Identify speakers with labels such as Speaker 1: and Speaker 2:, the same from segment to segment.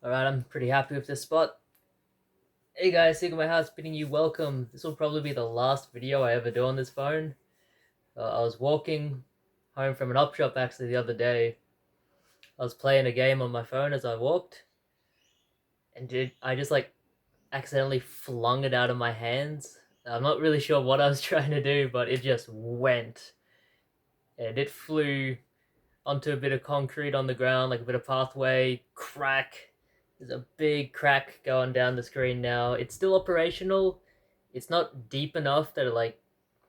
Speaker 1: Alright, I'm pretty happy with this spot. Hey guys, Sega my house bidding you welcome. This will probably be the last video I ever do on this phone. I was walking home from an op shop actually the other day. I was playing a game on my phone as I walked, and I just like accidentally flung it out of my hands. I'm not really sure what I was trying to do, but it just went. And it flew onto a bit of concrete on the ground, like a bit of pathway, crack. There's a big crack going down the screen now. It's still operational. It's not deep enough that it like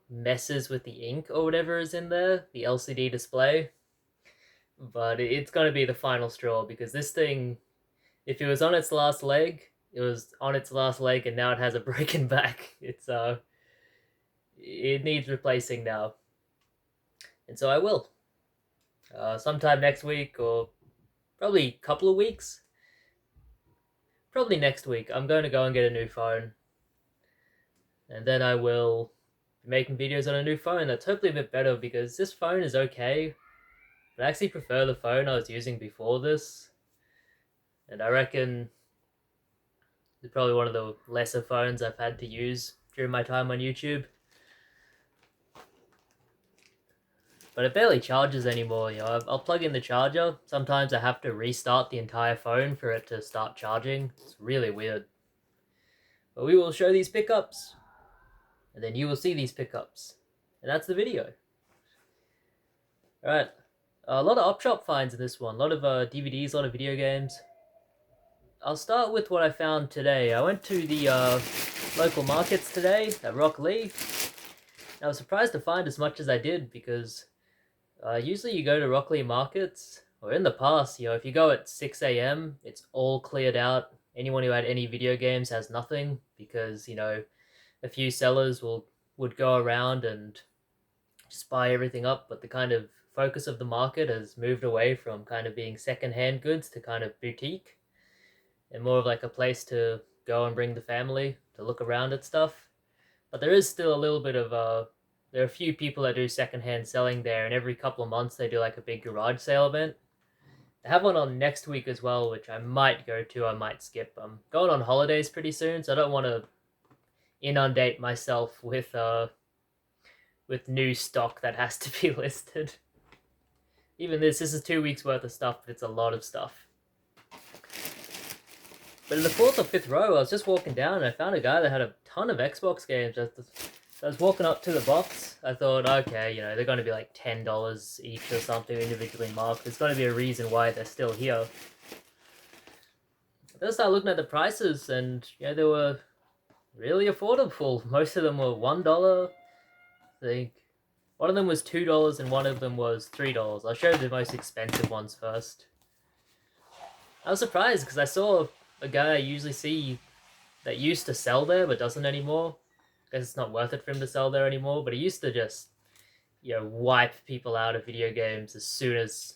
Speaker 1: messes with the ink or whatever is in there, the LCD display. But it's gonna be the final straw because this thing, if it was on its last leg, it was on its last leg, and now it has a broken back. It needs replacing now, and so I will. Sometime next week or probably a couple of weeks. Probably next week. I'm going to go and get a new phone, and then I will be making videos on a new phone that's hopefully a bit better because this phone is okay, but I actually prefer the phone I was using before this, and I reckon it's probably one of the lesser phones I've had to use during my time on YouTube. But it barely charges anymore. I'll plug in the charger. Sometimes I have to restart the entire phone for it to start charging. It's really weird. But we will show these pickups, and then you will see these pickups, and that's the video. All right, a lot of op shop finds in this one. A lot of DVDs, a lot of video games. I'll start with what I found today. I went to the local markets today at Rock Lee. I was surprised to find as much as I did because usually you go to Rock Lee markets, or in the past, if you go at 6 a.m., it's all cleared out. Anyone who had any video games has nothing because, a few sellers would go around and just buy everything up, but the kind of focus of the market has moved away from kind of being second-hand goods to kind of boutique and more of like a place to go and bring the family to look around at stuff. But there is still a little bit of there are a few people that do second-hand selling there, and every couple of months they do like a big garage sale event. They have one on next week as well, which I might go to. I might skip. I'm going on holidays pretty soon, so I don't want to inundate myself with new stock that has to be listed. Even this is 2 weeks worth of stuff, but it's a lot of stuff. But in the fourth or fifth row, I was just walking down and I found a guy that had a ton of Xbox games. I was walking up to the box. I thought, okay, they're going to be like $10 each or something individually marked. There's going to be a reason why they're still here. Then I started looking at the prices, and they were really affordable. Most of them were $1. I think one of them was $2 and one of them was $3. I'll show you the most expensive ones first. I was surprised because I saw a guy I usually see that used to sell there but doesn't anymore. I guess it's not worth it for him to sell there anymore, but he used to just wipe people out of video games as soon as,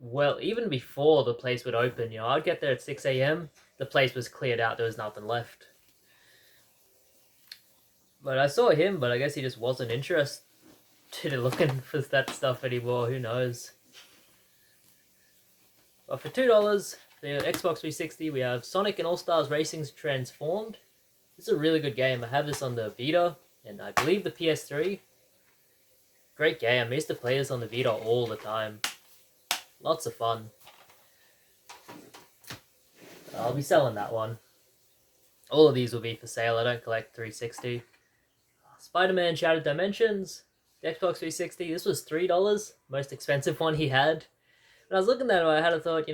Speaker 1: well, even before the place would open. I'd get there at 6 a.m. The place was cleared out. There was nothing left. But I saw him, but I guess he just wasn't interested in looking for that stuff anymore. Who knows? But for $2, the Xbox 360, we have Sonic and All-Stars Racing Transformed. This is a really good game. I have this on the Vita, and I believe the PS3. Great game. I used to play this on the Vita all the time. Lots of fun. I'll be selling that one. All of these will be for sale. I don't collect 360. Spider-Man Shattered Dimensions. The Xbox 360. This was $3. Most expensive one he had. When I was looking at it, I had a thought,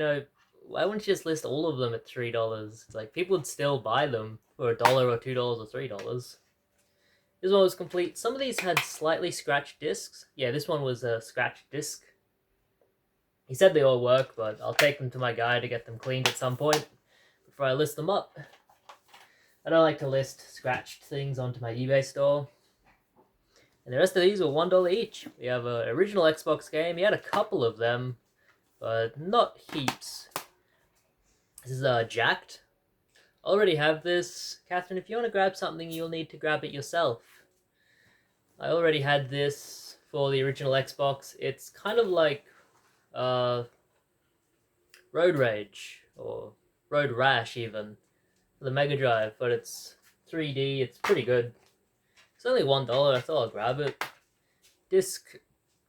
Speaker 1: why wouldn't you just list all of them at $3? It's like people would still buy them for $1 or $2 or $3. This one was complete. Some of these had slightly scratched discs. Yeah, this one was a scratched disc. He said they all work, but I'll take them to my guy to get them cleaned at some point before I list them up. I don't like to list scratched things onto my eBay store. And the rest of these were $1 each. We have an original Xbox game. He had a couple of them, but not heaps. This is Jacked. I already have this. Catherine, if you want to grab something, you'll need to grab it yourself. I already had this for the original Xbox. It's kind of like Road Rage, or Road Rash even for the Mega Drive, but it's 3D. It's pretty good. It's only $1. I thought I'll grab it. Disc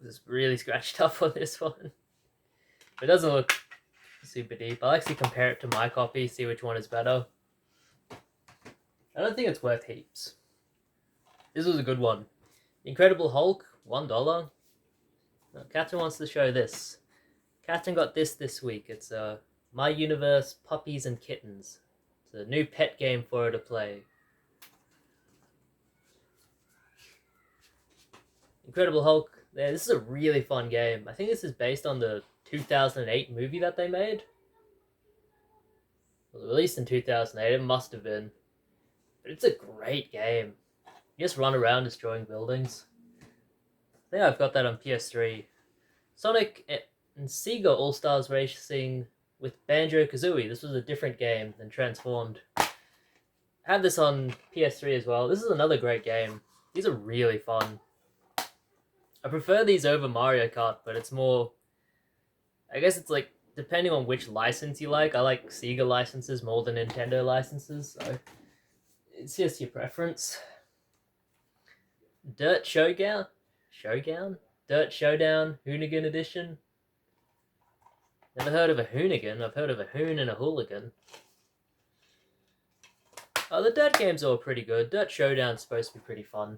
Speaker 1: is really scratched up on this one. It doesn't look super deep. I'll actually compare it to my copy, see which one is better. I don't think it's worth heaps. This was a good one. Incredible Hulk, $1. Now, Catherine wants to show this. Catherine got this week. It's My Universe Puppies and Kittens. It's a new pet game for her to play. Incredible Hulk. Yeah, this is a really fun game. I think this is based on the 2008 movie that they made. It was released in 2008. It must have been. But it's a great game. You just run around destroying buildings. I think I've got that on PS3. Sonic and Sega All-Stars Racing with Banjo-Kazooie. This was a different game than Transformed. I had this on PS3 as well. This is another great game. These are really fun. I prefer these over Mario Kart, but it's more... I guess it's like, depending on which license you like. I like Sega licenses more than Nintendo licenses, so... It's just your preference. Dirt Showdown? Dirt Showdown Hoonigan Edition? Never heard of a Hoonigan. I've heard of a Hoon and a Hooligan. Oh, the Dirt games are all pretty good. Dirt Showdown's supposed to be pretty fun.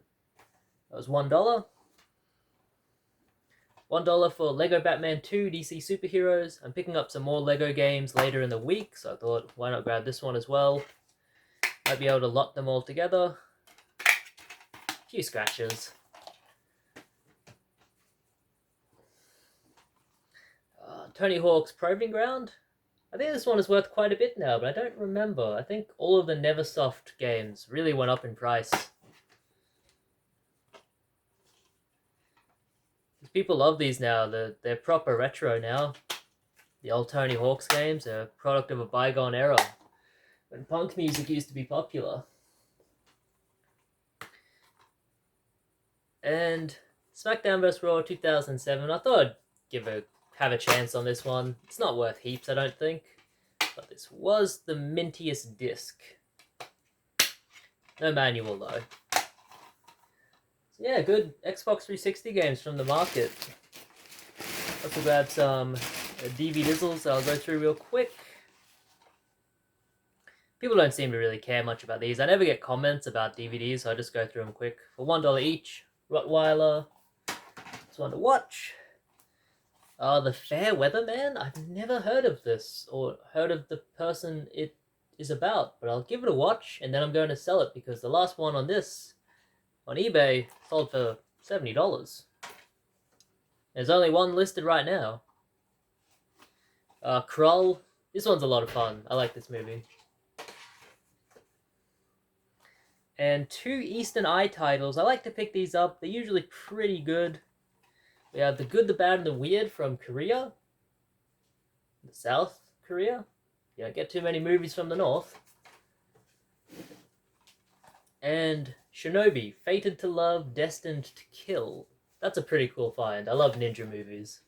Speaker 1: That was $1. $1 for Lego Batman 2 DC Superheroes. I'm picking up some more Lego games later in the week, so I thought, why not grab this one as well? Might be able to lot them all together. A few scratches. Tony Hawk's Proving Ground. I think this one is worth quite a bit now, but I don't remember. I think all of the Neversoft games really went up in price. People love these now. They're proper retro now. The old Tony Hawk's games are a product of a bygone era, when punk music used to be popular. And SmackDown vs. Raw 2007. I thought I'd have a chance on this one. It's not worth heaps, I don't think. But this was the mintiest disc. No manual, though. So yeah, good Xbox 360 games from the market. Also grabbed some DVD-dizzles that I'll go through real quick. People don't seem to really care much about these. I never get comments about DVDs, so I just go through them quick. For $1 each, Rottweiler. It's one to watch. The Fair Weather Man? I've never heard of this, or heard of the person it is about, but I'll give it a watch, and then I'm going to sell it, because the last one on this, on eBay, sold for $70. There's only one listed right now. Krull. This one's a lot of fun. I like this movie. And 2 Eastern Eye titles. I like to pick these up. They're usually pretty good. We have The Good, the Bad, and the Weird from Korea. The South Korea. You don't get too many movies from the North. And Shinobi, Fated to Love, Destined to Kill. That's a pretty cool find. I love ninja movies.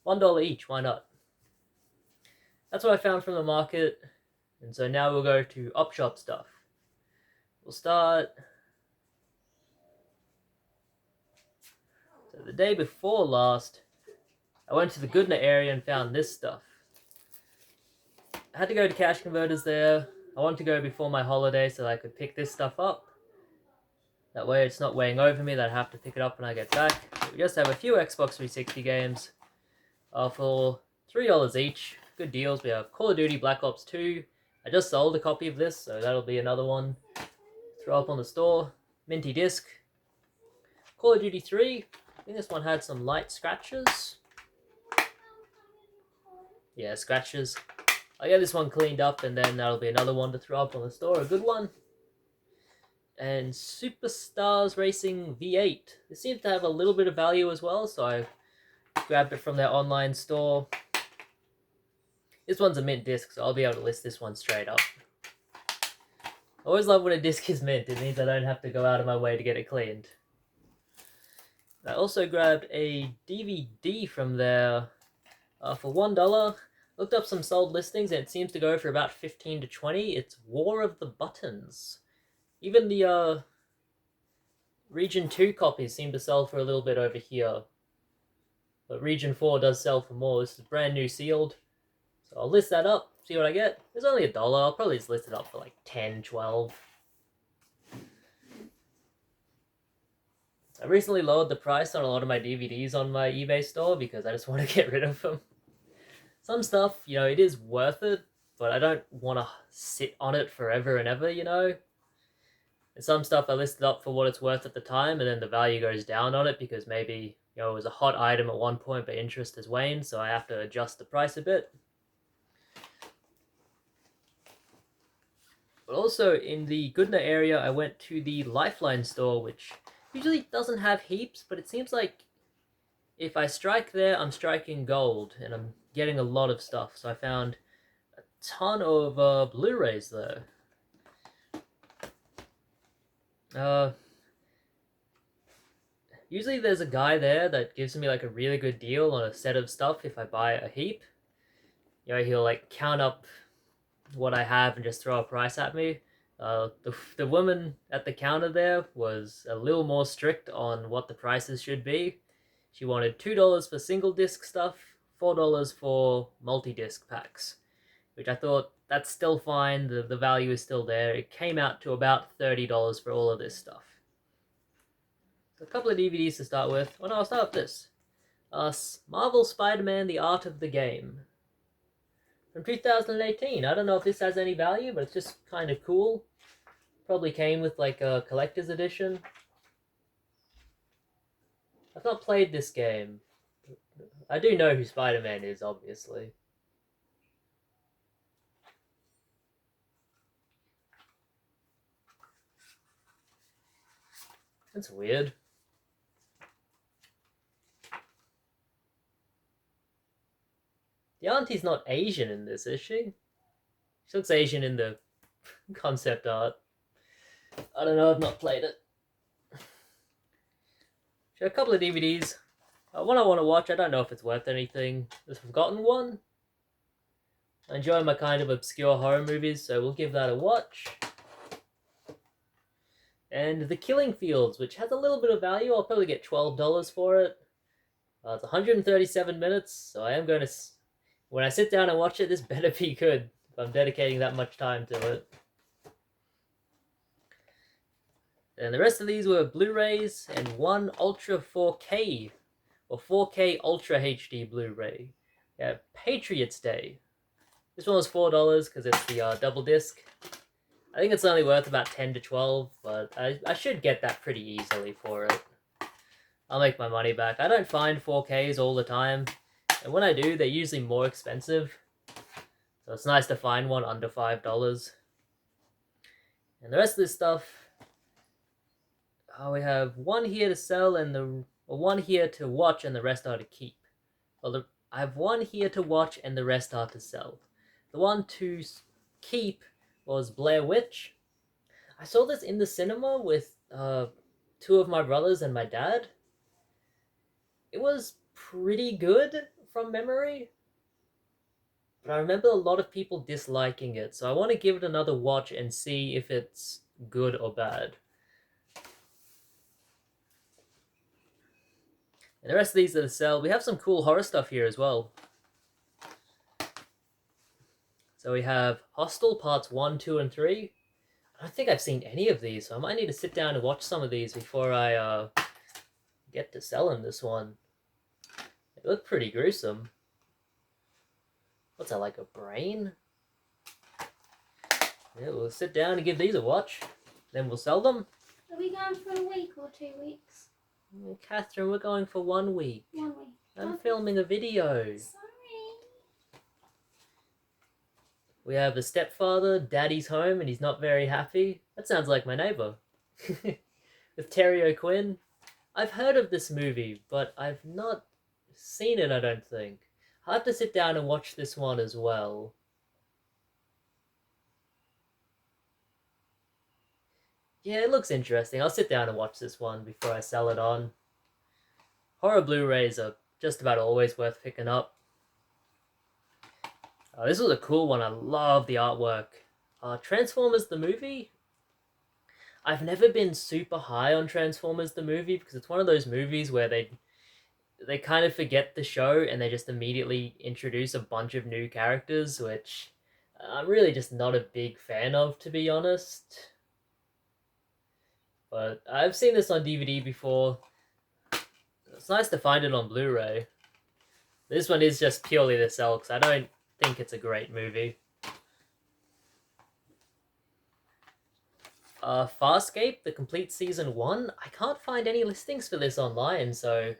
Speaker 1: $1 each, why not? That's what I found from the market. And so now we'll go to op shop stuff. We'll start... So the day before last, I went to the Goodna area and found this stuff. I had to go to cash converters there. I wanted to go before my holiday so that I could pick this stuff up. That way it's not weighing over me that I have to pick it up when I get back. But we just have a few Xbox 360 games for $3 each. Good deals. We have Call of Duty Black Ops 2. I just sold a copy of this, so that'll be another one. Throw up on the store. Minty disc. Call of Duty 3. I think this one had some light scratches. Yeah, scratches. I'll get this one cleaned up, and then that'll be another one to throw up on the store. A good one. And Superstars Racing V8. This seems to have a little bit of value as well, so I grabbed it from their online store. This one's a mint disc, so I'll be able to list this one straight up. I always love when a disc is mint. It means I don't have to go out of my way to get it cleaned. I also grabbed a DVD from there for $1. Looked up some sold listings and it seems to go for about 15 to 20. It's War of the Buttons. Even the Region 2 copies seem to sell for a little bit over here. But Region 4 does sell for more. This is brand new sealed. So I'll list that up, see what I get. It's only $1. I'll probably just list it up for like 10, 12. I recently lowered the price on a lot of my DVDs on my eBay store because I just want to get rid of them. Some stuff, you know, it is worth it, but I don't want to sit on it forever and ever, you know? And some stuff I listed up for what it's worth at the time, and then the value goes down on it because maybe, you know, it was a hot item at one point, but interest has waned, so I have to adjust the price a bit. But also, in the Goodna area, I went to the Lifeline store, which usually doesn't have heaps, but it seems like if I strike there, I'm striking gold, and I'm getting a lot of stuff. So I found a ton of Blu-rays there. Usually there's a guy there that gives me like a really good deal on a set of stuff if I buy a heap. You know, he'll like count up what I have and just throw a price at me. The woman at the counter there was a little more strict on what the prices should be. She wanted $2 for single disc stuff, $4 for multi-disc packs, which I thought that's still fine. The value is still there. It came out to about $30 for all of this stuff. So a couple of DVDs to start with. Oh no, I'll start with this. Marvel Spider-Man: The Art of the Game. From 2018. I don't know if this has any value, but it's just kind of cool. Probably came with like a collector's edition. I've not played this game. I do know who Spider-Man is, obviously. That's weird. The auntie's not Asian in this, is she? She looks Asian in the concept art. I don't know, I've not played it. A couple of DVDs. One I want to watch, I don't know if it's worth anything. The Forgotten One. I enjoy my kind of obscure horror movies, so we'll give that a watch. And The Killing Fields, which has a little bit of value. I'll probably get $12 for it. It's 137 minutes, so I am going to... When I sit down and watch it, this better be good if I'm dedicating that much time to it. And the rest of these were Blu-rays and one Ultra 4K or 4K Ultra HD Blu-ray. Yeah, Patriots Day. This one was $4 because it's the double disc. I think it's only worth about 10 to 12, but I should get that pretty easily for it. I'll make my money back. I don't find 4Ks all the time, and when I do, they're usually more expensive. So it's nice to find one under $5. And the rest of this stuff, we have one here to sell and one here to watch, and the rest are to keep. Well, I have one here to watch, and the rest are to sell. The one to keep was Blair Witch. I saw this in the cinema with two of my brothers and my dad. It was pretty good from memory, but I remember a lot of people disliking it, so I want to give it another watch and see if it's good or bad. And the rest of these are to sell. We have some cool horror stuff here as well. So we have Hostel Parts 1, 2, and 3. I don't think I've seen any of these, so I might need to sit down and watch some of these before I get to selling this one. They look pretty gruesome. What's that, like a brain? Yeah, we'll sit down and give these a watch. Then we'll sell them.
Speaker 2: Are we going for a week or 2 weeks?
Speaker 1: Catherine, we're going for 1 week.
Speaker 2: 1 week.
Speaker 1: I'm filming a video.
Speaker 2: Sorry.
Speaker 1: We have a stepfather, daddy's home, and he's not very happy. That sounds like my neighbor. With Terry O'Quinn. I've heard of this movie, but I've not seen it, I don't think. I'll have to sit down and watch this one as well. Yeah, it looks interesting. I'll sit down and watch this one before I sell it on. Horror Blu-rays are just about always worth picking up. This was a cool one. I love the artwork. Transformers the movie. I've never been super high on Transformers the movie because it's one of those movies where they kind of forget the show and they just immediately introduce a bunch of new characters, which I'm really just not a big fan of, to be honest. But I've seen this on DVD before. It's nice to find it on Blu-ray. This one is just purely to sell because I don't think it's a great movie. Farscape, the complete season 1. I can't find any listings for this online, so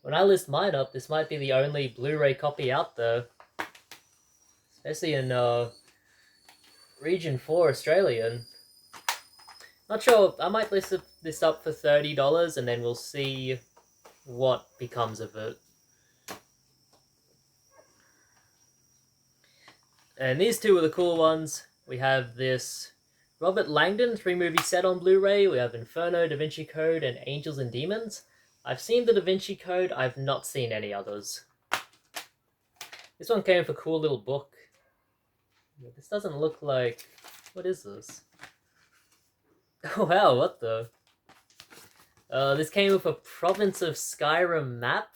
Speaker 1: when I list mine up, this might be the only Blu-ray copy out there. Especially in Region 4 Australian. Not sure, I might list this up for $30 and then we'll see what becomes of it. And these two are the cool ones. We have this Robert Langdon 3-movie set on Blu-ray. We have Inferno, Da Vinci Code, and Angels and Demons. I've seen the Da Vinci Code, I've not seen any others. This one came with a cool little book. This doesn't look like... What is this? Oh wow, what the... this came with a Province of Skyrim map,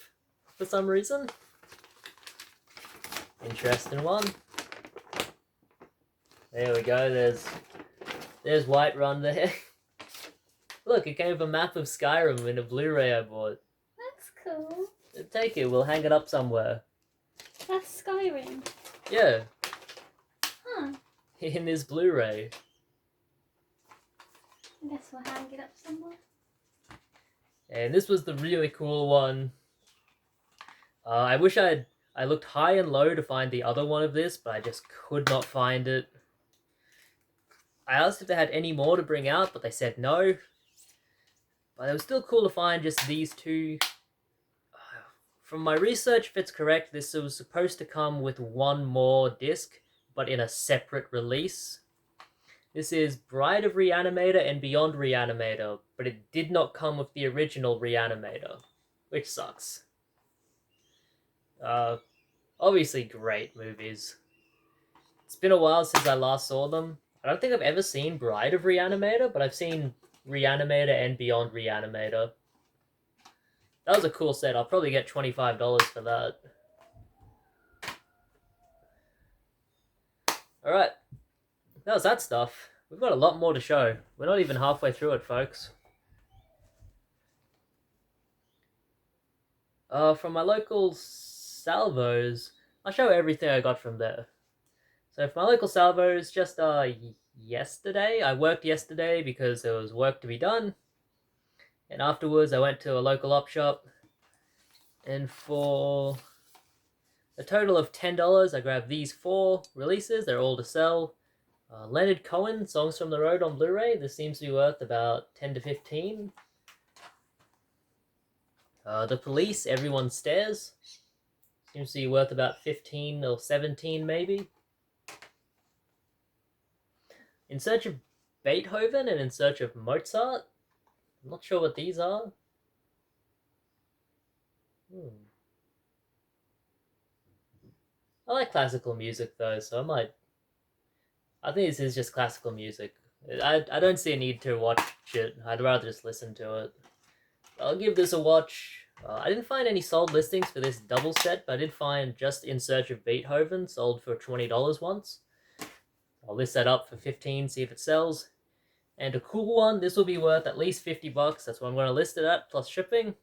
Speaker 1: for some reason. Interesting one. There we go, there's Whiterun there. Look, it came with a map of Skyrim in a Blu-ray I bought.
Speaker 2: That's cool.
Speaker 1: Take it, we'll hang it up somewhere.
Speaker 2: That's Skyrim.
Speaker 1: Yeah.
Speaker 2: Huh.
Speaker 1: In this Blu-ray.
Speaker 2: I guess we'll hang it up somewhere.
Speaker 1: And this was the really cool one. I wish I looked high and low to find the other one of this, but I just could not find it. I asked if they had any more to bring out, but they said no. But it was still cool to find just these two. From my research, if it's correct, this was supposed to come with one more disc, but in a separate release. This is Bride of Reanimator and Beyond Reanimator, but it did not come with the original Reanimator, which sucks. Obviously great movies. It's been a while since I last saw them. I don't think I've ever seen Bride of Reanimator, but I've seen Reanimator and Beyond Reanimator. That was a cool set. I'll probably get $25 for that. Alright. That was that stuff. We've got a lot more to show. We're not even halfway through it, folks. From my local salvos, I'll show everything I got from there. So for my local salvos, just yesterday, I worked yesterday because there was work to be done. And afterwards I went to a local op shop. And for a total of $10, I grabbed these 4 releases. They're all to sell. Leonard Cohen, Songs from the Road on Blu-ray. This seems to be worth about 10 to 15. The Police, Everyone Stares. Seems to be worth about 15 or 17 maybe. In Search of Beethoven and In Search of Mozart. I'm not sure what these are. I like classical music though, so I think this is just classical music. I don't see a need to watch it. I'd rather just listen to it. I'll give this a watch. I didn't find any sold listings for this double set, but I did find just In Search of Beethoven sold for $20 once. I'll list that up for 15, see if it sells. And a cool one, this will be worth at least $50. That's what I'm going to list it at, plus shipping.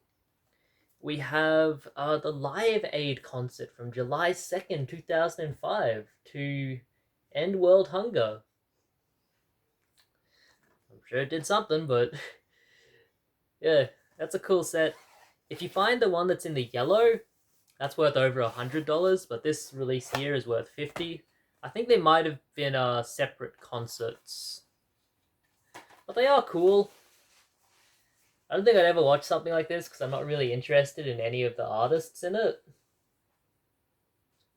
Speaker 1: We have the Live Aid concert from July 2nd, 2005 to End World Hunger. I'm sure it did something, but yeah, that's a cool set. If you find the one that's in the yellow, that's worth over $100, but this release here is worth $50. I think they might have been separate concerts. But they are cool. I don't think I'd ever watch something like this because I'm not really interested in any of the artists in it.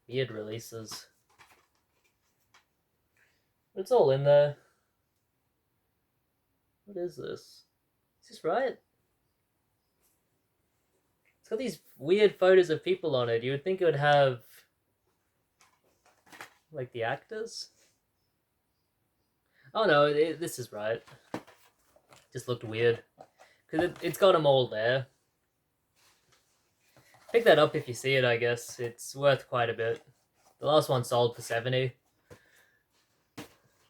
Speaker 1: Weird releases. It's all in there. What is this? Is this right? It's got these weird photos of people on it. You would think it would have like the actors. Oh no, this is right. Just looked weird. Because it's got them all there. Pick that up if you see it, I guess. It's worth quite a bit. The last one sold for 70.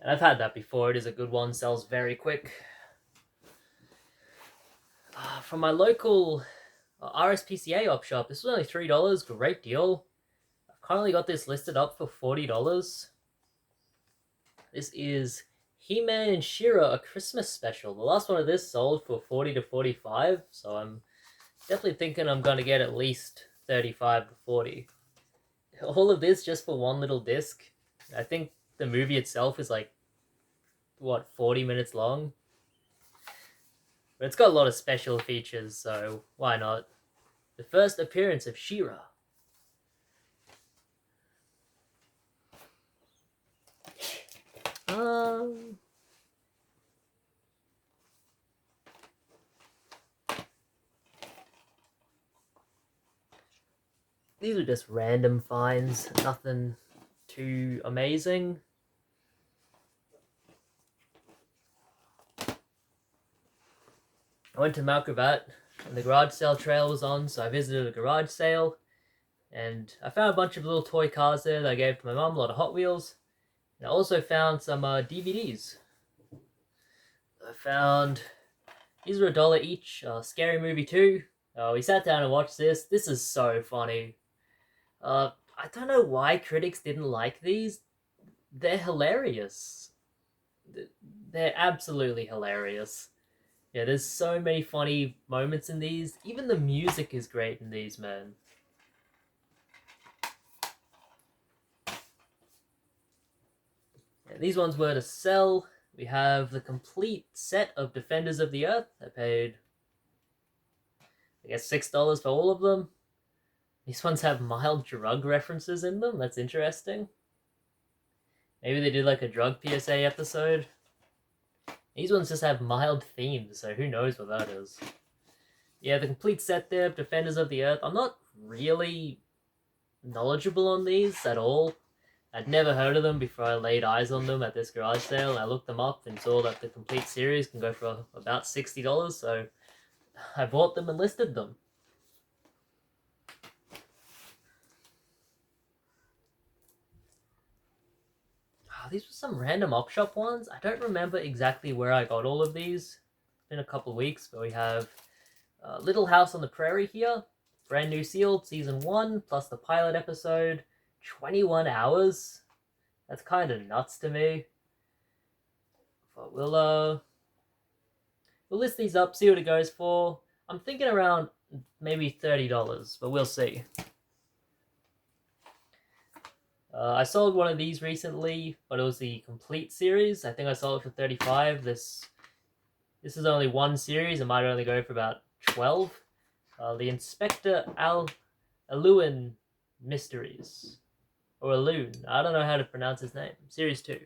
Speaker 1: And I've had that before. It is a good one. Sells very quick. From my local RSPCA op shop, this was only $3. Great deal. I've currently got this listed up for $40. This is He-Man and She-Ra, a Christmas special. The last one of this sold for 40 to 45, so I'm definitely thinking I'm going to get at least 35 to 40. All of this just for one little disc. I think the movie itself is like, what, 40 minutes long? But it's got a lot of special features, so why not? The first appearance of She-Ra. These are just random finds, nothing too amazing. I went to Mount Gravatt and the garage sale trail was on, so I visited a garage sale and I found a bunch of little toy cars there that I gave to my mum, a lot of Hot Wheels. And I also found some DVDs. I found, these were $1 each, Scary Movie 2. We sat down and watched this. This is so funny. I don't know why critics didn't like these. They're hilarious. They're absolutely hilarious. Yeah, there's so many funny moments in these. Even the music is great in these, man. Yeah, these ones were to sell. We have the complete set of Defenders of the Earth. I paid, I guess, $6 for all of them. These ones have mild drug references in them. That's interesting. Maybe they did like a drug PSA episode. These ones just have mild themes, so who knows what that is. Yeah, the complete set there, Defenders of the Earth. I'm not really knowledgeable on these at all. I'd never heard of them before I laid eyes on them at this garage sale, and I looked them up and saw that the complete series can go for about $60, so I bought them and listed them. These were some random op shop ones. I don't remember exactly where I got all of these. It's been a couple of weeks, but we have Little House on the Prairie here. Brand new sealed, season 1, plus the pilot episode. 21 hours. That's kind of nuts to me. But we'll list these up, see what it goes for. I'm thinking around maybe $30, but we'll see. I sold one of these recently, but it was the complete series. I think I sold it for 35. This is only one series. It might only go for about 12. The Inspector Alun Mysteries. Or Alun. I don't know how to pronounce his name. Series 2.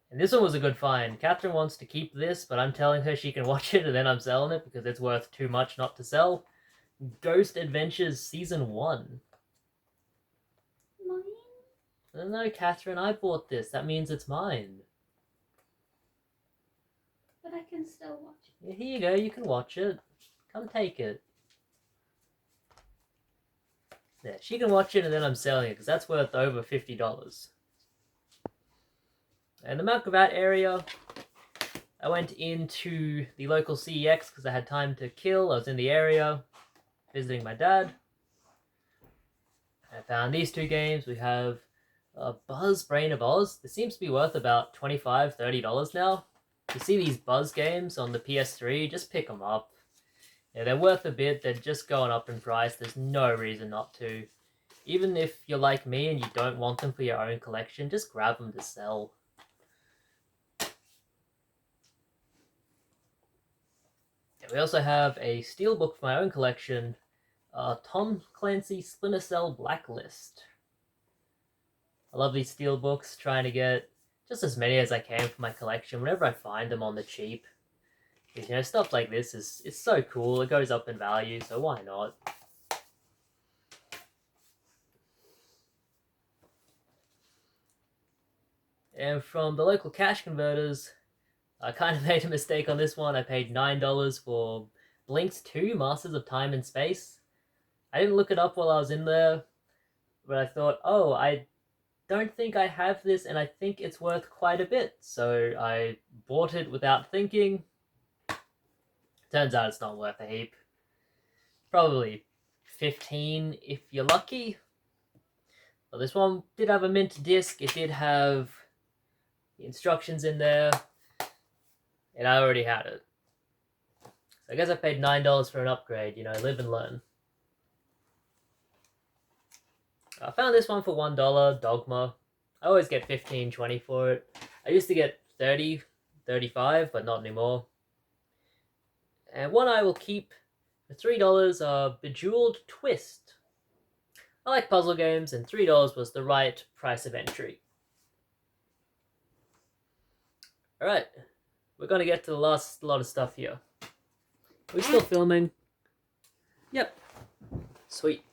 Speaker 1: And this one was a good find. Catherine wants to keep this, but I'm telling her she can watch it and then I'm selling it because it's worth too much not to sell. Ghost Adventures Season 1. No, Catherine, I bought this. That means it's mine.
Speaker 2: But I can still watch it.
Speaker 1: Yeah, here you go. You can watch it. Come take it. Yeah, she can watch it and then I'm selling it because that's worth over $50. And the Mount Gravatt area, I went into the local CEX because I had time to kill. I was in the area visiting my dad. I found these two games. We have Buzz, Brain of Oz. This seems to be worth about $25, $30 now. You see these Buzz games on the PS3, just pick them up. Yeah, they're worth a bit. They're just going up in price. There's no reason not to. Even if you're like me and you don't want them for your own collection, just grab them to sell. Yeah, we also have a steelbook for my own collection. Tom Clancy Splinter Cell Blacklist. I love these steelbooks, trying to get just as many as I can for my collection whenever I find them on the cheap. Because, you know, stuff like this is so cool. It goes up in value, so why not? And from the local cash converters, I kind of made a mistake on this one. I paid $9 for Blink's 2 Masters of Time and Space. I didn't look it up while I was in there, but I thought, oh, I don't think I have this, and I think it's worth quite a bit. So I bought it without thinking. Turns out it's not worth a heap. Probably 15 if you're lucky. Well, this one did have a mint disc. It did have the instructions in there, and I already had it. So I guess I paid $9 for an upgrade. You know, live and learn. I found this one for $1, Dogma. I always get 15, 20 for it. I used to get 30, 35, but not anymore. And one I will keep for $3, Bejeweled Twist. I like puzzle games, and $3 was the right price of entry. Alright, we're going to get to the last lot of stuff here. Are we still filming? Yep. Sweet.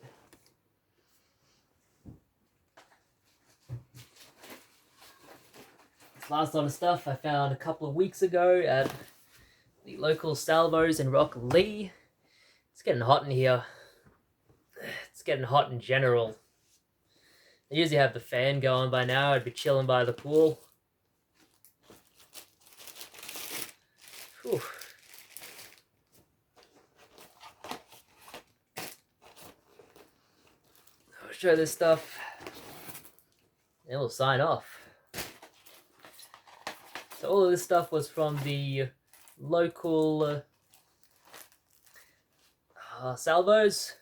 Speaker 1: This last lot of stuff I found a couple of weeks ago at the local Salvos in Rock Lee. It's getting hot in here. It's getting hot in general. I usually have the fan going by now. I'd be chilling by the pool. Whew. I'll show this stuff and we'll sign off. So all of this stuff was from the local Salvos.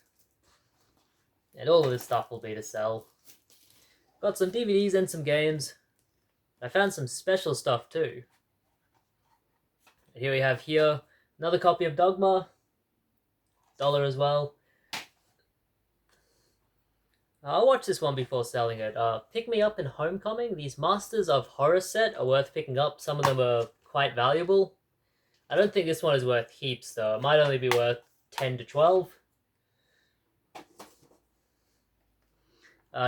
Speaker 1: And all of this stuff will be to sell. Got some DVDs and some games. I found some special stuff too. And here we have another copy of Dogma. $1 as well. I'll watch this one before selling it. Pick Me Up in Homecoming. These Masters of Horror set are worth picking up. Some of them are quite valuable. I don't think this one is worth heaps though. It might only be worth 10 to 12.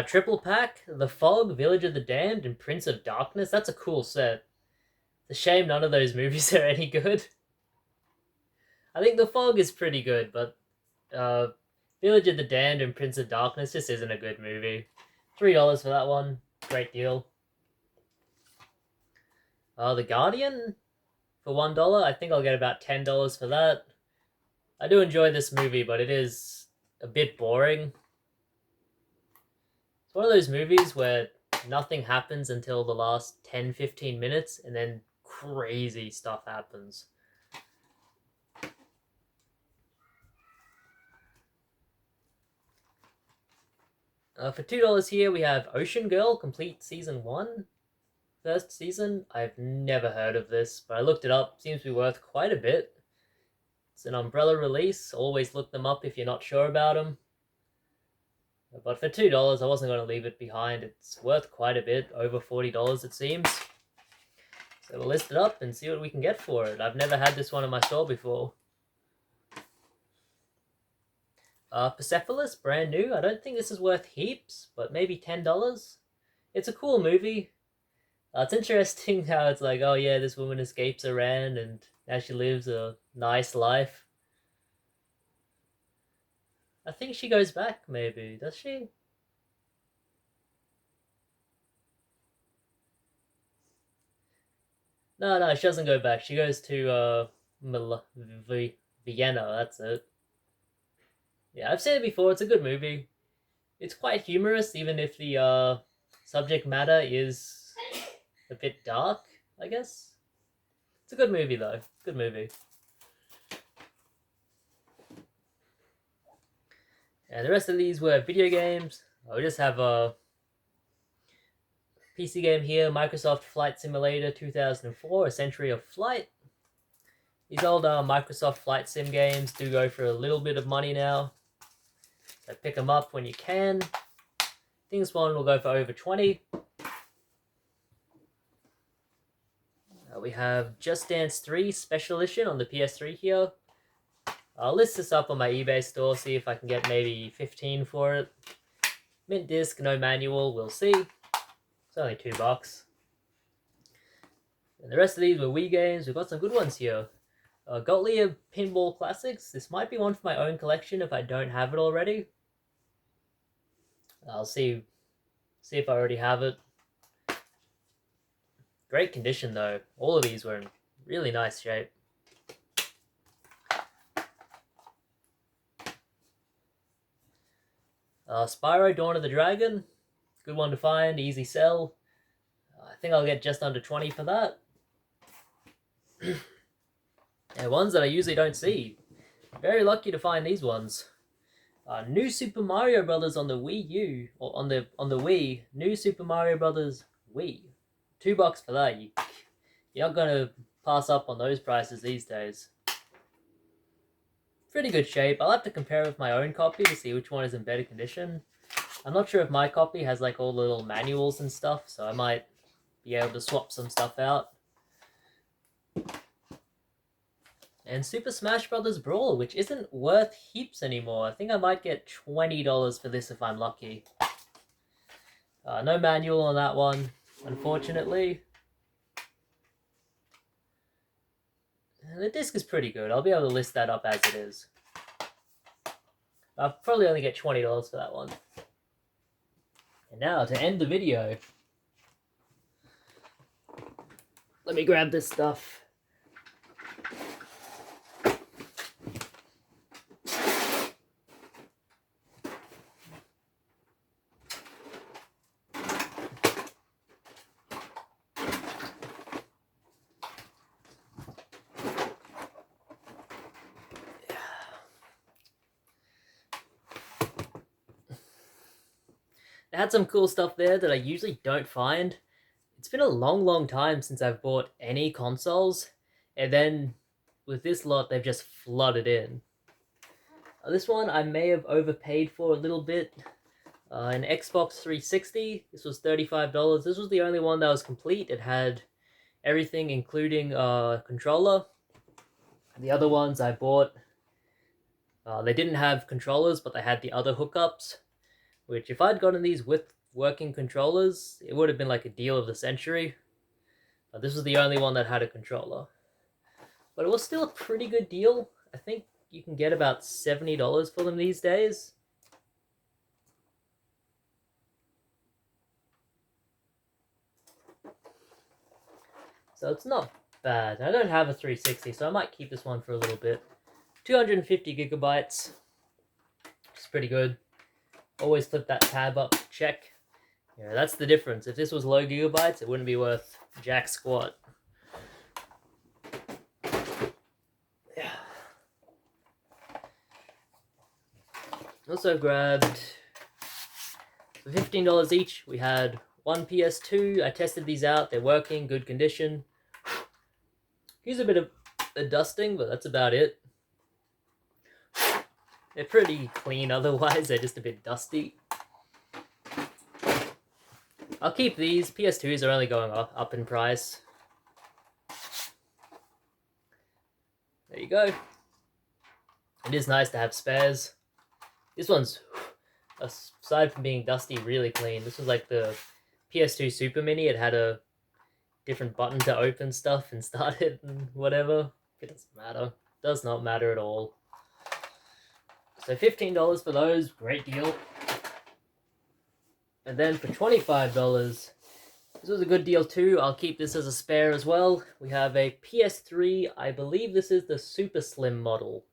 Speaker 1: Triple pack, The Fog, Village of the Damned, and Prince of Darkness. That's a cool set. It's a shame none of those movies are any good. I think The Fog is pretty good, but Village of the Damned and Prince of Darkness just isn't a good movie. $3 for that one. Great deal. The Guardian for $1. I think I'll get about $10 for that. I do enjoy this movie, but it is a bit boring. It's one of those movies where nothing happens until the last 10-15 minutes, and then crazy stuff happens. For $2 here, we have Ocean Girl, Complete Season 1. First season. I've never heard of this, but I looked it up. Seems to be worth quite a bit. It's an Umbrella release. Always look them up if you're not sure about them. But for $2, I wasn't going to leave it behind. It's worth quite a bit, over $40 it seems. So we'll list it up and see what we can get for it. I've never had this one in my store before. Persepolis, brand new. I don't think this is worth heaps, but maybe $10. It's a cool movie. It's interesting how it's like, oh yeah, this woman escapes Iran and now she lives a nice life. I think she goes back, maybe. Does she? No, she doesn't go back. She goes to Vienna, that's it. Yeah, I've said it before, it's a good movie. It's quite humorous, even if the subject matter is a bit dark, I guess. It's a good movie, though. Good movie. And the rest of these were video games. We just have a PC game here, Microsoft Flight Simulator 2004, A Century of Flight. These old Microsoft Flight Sim games do go for a little bit of money now. So pick them up when you can. I think this one will go for over 20. We have Just Dance 3 Special Edition on the PS3 here. I'll list this up on my eBay store, see if I can get maybe 15 for it. Mint disc, no manual, we'll see. It's only $2. And the rest of these were Wii games. We've got some good ones here. Gottlieb Pinball Classics. This might be one for my own collection if I don't have it already. I'll see if I already have it. Great condition though. All of these were in really nice shape. Spyro Dawn of the Dragon. Good one to find, easy sell. I think I'll get just under 20 for that. And ones that I usually don't see. Very lucky to find these ones. New Super Mario Brothers on the Wii U, or on the Wii. New Super Mario Brothers Wii. $2 for that. You're not gonna pass up on those prices these days. Pretty good shape. I'll have to compare with my own copy to see which one is in better condition. I'm not sure if my copy has like all the little manuals and stuff, so I might be able to swap some stuff out. And Super Smash Bros. Brawl, which isn't worth heaps anymore. I think I might get $20 for this if I'm lucky. No manual on that one, unfortunately. And the disc is pretty good. I'll be able to list that up as it is. I'll probably only get $20 for that one. And now, to end the video, let me grab this stuff. It had some cool stuff there that I usually don't find. It's been a long time since I've bought any consoles, and then with this lot they've just flooded in. This one I may have overpaid for a little bit. An Xbox 360, this was $35. This was the only one that was complete. It had everything including controller. The other ones I bought, they didn't have controllers, but they had the other hookups. Which, if I'd gotten these with working controllers, it would have been like a deal of the century. But this was the only one that had a controller. But it was still a pretty good deal. I think you can get about $70 for them these days. So it's not bad. I don't have a 360, so I might keep this one for a little bit. 250 gigabytes. Which is pretty good. Always flip that tab up, check. Yeah, that's the difference. If this was low gigabytes, it wouldn't be worth jack squat. Yeah. Also grabbed, for $15 each, we had one PS2. I tested these out. They're working, good condition. Here's a bit of a dusting, but that's about it. They're pretty clean otherwise, they're just a bit dusty. I'll keep these. PS2s are only going up in price. There you go. It is nice to have spares. This one's, aside from being dusty, really clean. This was like the PS2 Super Mini. It had a different button to open stuff and start it and whatever. It doesn't matter. Does not matter at all. So $15 for those, great deal. And then for $25, this was a good deal too. I'll keep this as a spare as well. We have a PS3, I believe this is the Super Slim model.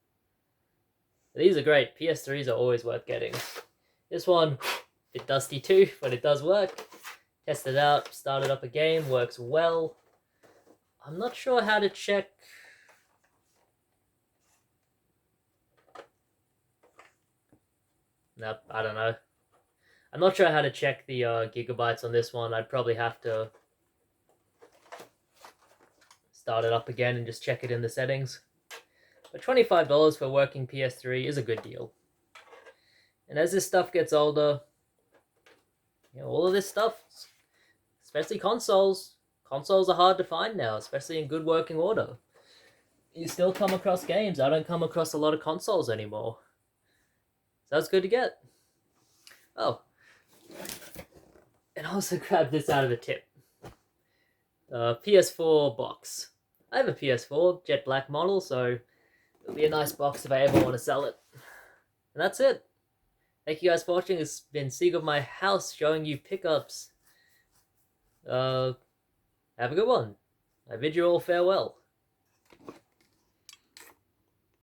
Speaker 1: These are great. PS3s are always worth getting. This one, a bit dusty too, but it does work. Tested out, started up a game, works well. I'm not sure how to check. Nope, I don't know. I'm not sure how to check the gigabytes on this one. I'd probably have to start it up again and just check it in the settings. But $25 for working PS3 is a good deal. And as this stuff gets older, you know, all of this stuff, especially consoles are hard to find now, especially in good working order. You still come across games. I don't come across a lot of consoles anymore. So that's good to get. Oh. And I also grabbed this out of a tip. PS4 box. I have a PS4 jet black model, so it'll be a nice box if I ever want to sell it. And that's it. Thank you guys for watching. It's been Sieg of My House showing you pickups. Have a good one. I bid you all farewell.